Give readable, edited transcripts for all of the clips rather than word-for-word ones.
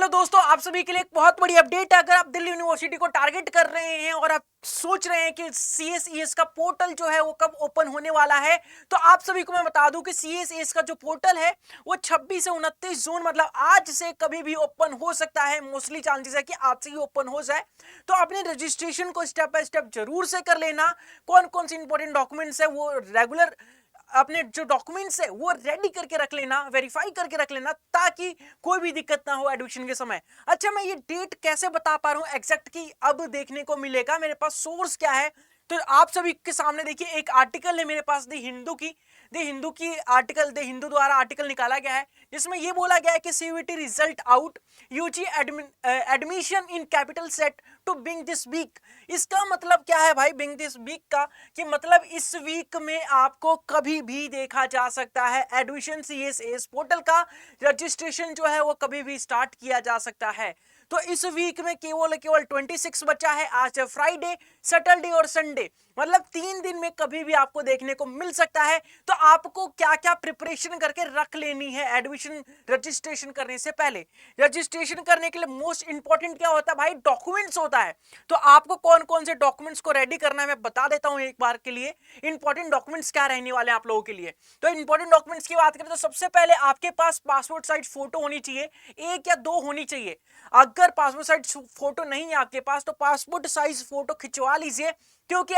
Hello दोस्तों, आप सभी के लिए एक बहुत बड़ी अपडेट है। अगर आप दिल्ली यूनिवर्सिटी को टारगेट कर रहे हैं और आप सोच रहे हैं कि CSES का पोर्टल जो है वो कब ओपन होने वाला है, तो आप सभी को मैं बता दूं कि CSES का जो पोर्टल है वो 26 से 29 जून मतलब आज से कभी भी ओपन हो सकता है। मोस्टली चांसेस है कि आज से ही ओपन हो जाए, तो अपने रजिस्ट्रेशन को स्टेप बाय स्टेप जरूर से कर लेना। कौन कौन से इंपॉर्टेंट डॉक्यूमेंट्स है वो रेगुलर अपने जो डॉक्यूमेंट्स है वो रेडी करके रख लेना, वेरीफाई करके रख लेना, ताकि कोई भी दिक्कत ना हो एडमिशन के समय। अच्छा, मैं ये डेट कैसे बता पा रहा हूं एग्जैक्ट की अब देखने को मिलेगा, मेरे पास सोर्स क्या है तो आप सभी के सामने देखिए एक आर्टिकल है मेरे पास द हिंदू द्वारा आर्टिकल निकाला गया है, जिसमें ये बोला गया है कि CUET result out, UG admission in capital set to बिंग दिस वीक। इसका मतलब क्या है भाई बिंग दिस वीक का, कि मतलब इस वीक में आपको कभी भी देखा जा सकता है एडमिशन CSES पोर्टल का रजिस्ट्रेशन जो है वो कभी भी स्टार्ट किया जा सकता है। तो इस वीक में केवल 26 बचा है, आज है फ्राइडे, सैटरडे और संडे, मतलब 3 दिन में कभी भी आपको देखने को मिल सकता है। तो आपको क्या क्या प्रिपरेशन करके रख लेनी है एडमिशन रजिस्ट्रेशन करने से पहले। रजिस्ट्रेशन करने के लिए मोस्ट इंपॉर्टेंट क्या होता है भाई, डॉक्यूमेंट्स होता है। तो आपको कौन कौन से डॉक्यूमेंट्स को रेडी करना है मैं बता देता हूं एक बार के लिए। इंपॉर्टेंट डॉक्यूमेंट्स क्या रहने वाले हैं आप लोगों के लिए। तो इंपॉर्टेंट डॉक्यूमेंट्स की बात करें तो सबसे पहले आपके पास पासपोर्ट साइज फोटो होनी चाहिए, 1 या 2 होनी चाहिए। अगर पासपोर्ट साइज फोटो नहीं है आपके पास तो पासपोर्ट साइज फोटो खिंचवा लीजिए, क्योंकि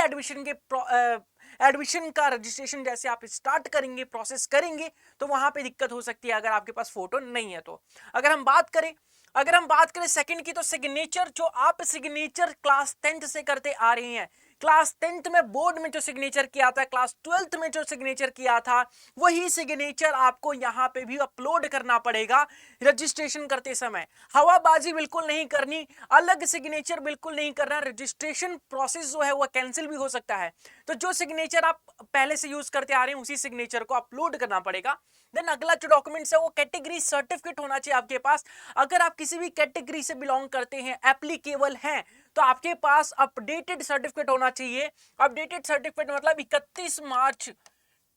एडमिशन का रजिस्ट्रेशन जैसे आप स्टार्ट करेंगे, प्रोसेस करेंगे, तो वहां पे दिक्कत हो सकती है अगर आपके पास फोटो नहीं है तो। अगर हम बात करें सेकंड की, तो सिग्नेचर जो आप सिग्नेचर क्लास 10th से करते आ रहे हैं, क्लास 10th में बोर्ड में जो सिग्नेचर किया था, क्लास 12th में जो सिग्नेचर किया था, वही सिग्नेचर आपको यहां पे भी अपलोड करना पड़ेगा रजिस्ट्रेशन करते समय। हवाबाजी बिल्कुल नहीं करनी, अलग सिग्नेचर बिल्कुल नहीं करना, रजिस्ट्रेशन प्रोसेस जो है वो कैंसिल भी हो सकता है। तो जो सिग्नेचर आप पहले से यूज करते आ रहे हैं उसी सिग्नेचर को अपलोड करना पड़ेगा। देन अगला जो डॉक्यूमेंट्स है वो कैटेगरी सर्टिफिकेट होना चाहिए आपके पास। अगर आप किसी भी कैटेगरी से बिलोंग करते हैं, एप्लीकेबल हैं, तो आपके पास अपडेटेड सर्टिफिकेट होना चाहिए। अपडेटेड सर्टिफिकेट मतलब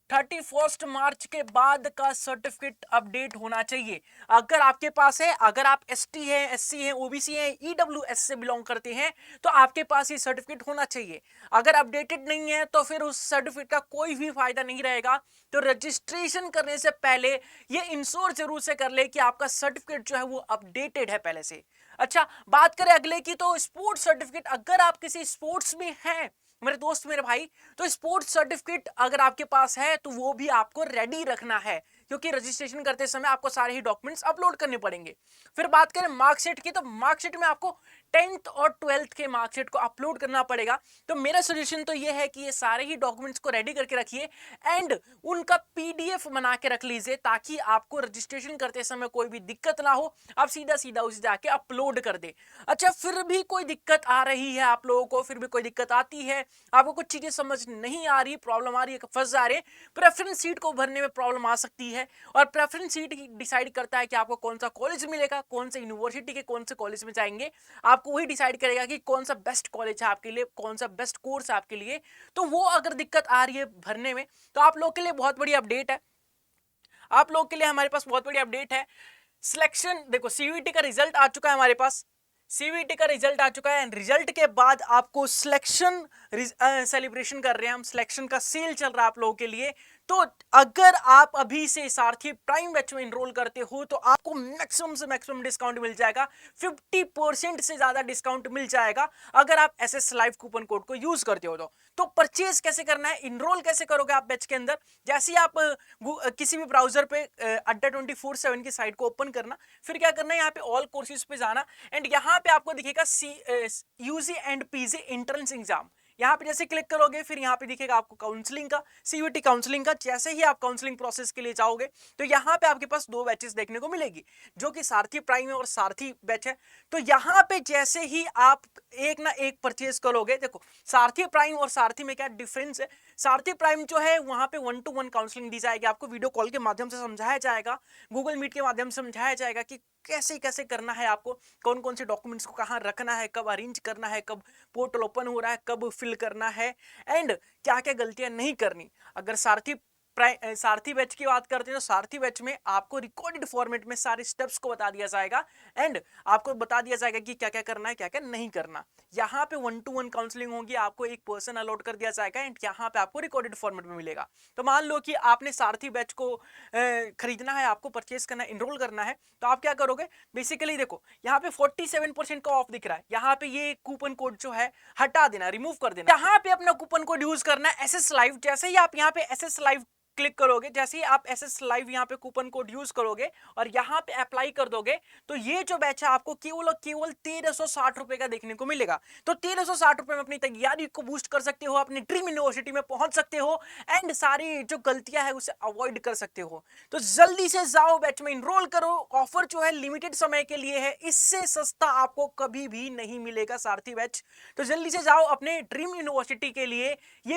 31 मार्च के बाद का सर्टिफिकेट अपडेट होना चाहिए। अगर आपके पास है, अगर आप ST हैं, SC हैं, OBC हैं, EWS से बिलोंग करते हैं, तो आपके पास ये सर्टिफिकेट होना चाहिए। अगर अपडेटेड नहीं है तो फिर उस सर्टिफिकेट का कोई भी फायदा नहीं रहेगा। तो रजिस्ट्रेशन करने से पहले ये इंश्योर जरूर से कर ले कि आपका सर्टिफिकेट जो है वो अपडेटेड है पहले से। अच्छा, बात करें अगले की, तो स्पोर्ट्स सर्टिफिकेट, अगर आप किसी स्पोर्ट्स में हैं मेरे दोस्त मेरे भाई, तो स्पोर्ट्स सर्टिफिकेट अगर आपके पास है तो वो भी आपको रेडी रखना है, क्योंकि रजिस्ट्रेशन करते समय आपको सारे ही डॉक्यूमेंट्स अपलोड करने पड़ेंगे। फिर बात करें मार्कशीट की, तो मार्कशीट में आपको 10th और 12th के मार्कशीट को अपलोड करना पड़ेगा। तो मेरा सजेशन तो ये है कि ये सारे ही डॉक्यूमेंट्स को रेडी करके रखिए एंड उनका PDF बना के रख लीजिए, ताकि आपको रजिस्ट्रेशन करते समय कोई भी दिक्कत ना हो, आप सीधा सीधा उसे जाके अपलोड कर दे। अच्छा, फिर भी कोई दिक्कत आ रही है आप लोगों को, फिर भी कोई दिक्कत आती है, आपको कुछ चीजें समझ नहीं आ रही, प्रॉब्लम आ रही है, फंस जा रहे, प्रेफरेंस सीट को भरने में प्रॉब्लम आ सकती है। और प्रेफरेंस सीट डिसाइड करता है कि आपको कौन सा कॉलेज मिलेगा, कौन से यूनिवर्सिटी के कौन से कॉलेज में जाएंगे, आपको वही डिसाइड करेगा कि कौन सा बेस्ट कॉलेज है आपके लिए, कौन सा बेस्ट कोर्स है आपके लिए। तो वो अगर दिक्कत आ रही है भरने में, तो आप लोग के लिए बहुत बड़ी अपडेट है, आप लोग के लिए हमारे पास बहुत बड़ी अपडेट है। सिलेक्शन देखो, CVT का रिजल्ट आ चुका है हमारे पास, CVT का रिजल्ट आ चुका है। रिजल्ट के बाद आपको सिलेक्शन सेलिब्रेशन कर रहे हैं हम, सिलेक्शन का सेल चल रहा है आप लोगों के लिए। तो अगर आप अभी से सारथी प्राइम बैच में एनरोल करते हो तो आपको मैक्सिमम से मैक्सिमम डिस्काउंट मिल जाएगा, 50% से ज्यादा डिस्काउंट मिल जाएगा अगर आप SS लाइव कूपन कोड को यूज करते हो। तो परचेज कैसे करना है, इनरोल कैसे करोगे आप बैच के अंदर, जैसे ही आप किसी भी ब्राउजर पे अड्डा 24/7 की साइट को ओपन करना, फिर क्या करना है, यहाँ पे ऑल कोर्सेज पे जाना एंड यहाँ पे आपको दिखेगा UG and PG entrance exam. यहाँ पे जैसे क्लिक करोगे फिर यहाँ पे दिखेगा आपको काउंसलिंग का, CVT काउंसलिंग का। जैसे ही आप काउंसलिंग प्रोसेस के लिए जाओगे तो यहाँ पे आपके पास 2 बैचेस देखने को मिलेगी, जो कि सारथी प्राइम है और सारथी बैच है। तो यहाँ पे जैसे ही आप एक ना एक परचेज करोगे, देखो सारथी प्राइम और सारथी में क्या डिफरेंस है। सारथी प्राइम जो है वहां पे 1-to-1 काउंसलिंग दी जाएगी, आपको वीडियो कॉल के माध्यम से समझाया जाएगा, गूगल मीट के माध्यम से समझाया जाएगा कि कैसे कैसे करना है, आपको कौन कौन से डॉक्यूमेंट्स को कहाँ रखना है, कब अरेंज करना है, कब पोर्टल ओपन हो रहा है, कब फिल करना है एंड क्या क्या गलतियां नहीं करनी। अगर सारथी सारथी बैच की बात करते हैं तो सारथी बैच में आपको रिकॉर्डेड फॉर्मेट में सारे स्टेप्स को बता दिया जाएगा एंड आपको बता दिया जाएगा कि क्या क्या करना है क्या क्या नहीं करना। यहाँ पे 1-to-1 काउंसलिंग होगी, आपको एक पर्सन अलॉट कर दिया जाएगा एंड यहाँ पे आपको रिकॉर्डेड फॉर्मेट में मिलेगा। तो मान लो कि आपने सारथी बैच को खरीदना है, आपको परचेस करना है, इनरोल करना है, तो आप क्या करोगे? बेसिकली देखो यहाँ पे 47% का ऑफ दिख रहा है, यहाँ पे ये कूपन कोड जो है हटा देना, रिमूव कर देना। यहाँ पे अपना कूपन कोड यूज करना है एसएस लाइव। जैसे ही आप यहाँ पे एसएस लाइव क्लिक करोगे, जैसे ही आप एसएस लाइव यहाँ पे कूपन कोड यूज करोगे और यहाँ पे अप्लाई कर दोगे, तो ये जो बैच है आपको केवल और केवल 1360 रुपए का देखने को मिलेगा। तो 1360 रुपए में अपनी तैयारी को बूस्ट कर सकते हो, अपनी ड्रीम यूनिवर्सिटी में पहुंच सकते हो एंड सारी जो गलतियां है उसे अवॉइड कर सकते हो। तो जल्दी से जाओ, बैच में इनरोल करो। ऑफर जो है लिमिटेड समय के लिए है, इससे सस्ता आपको कभी भी नहीं मिलेगा सारथी बैच। तो जल्दी से जाओ, अपने ड्रीम यूनिवर्सिटी के लिए ये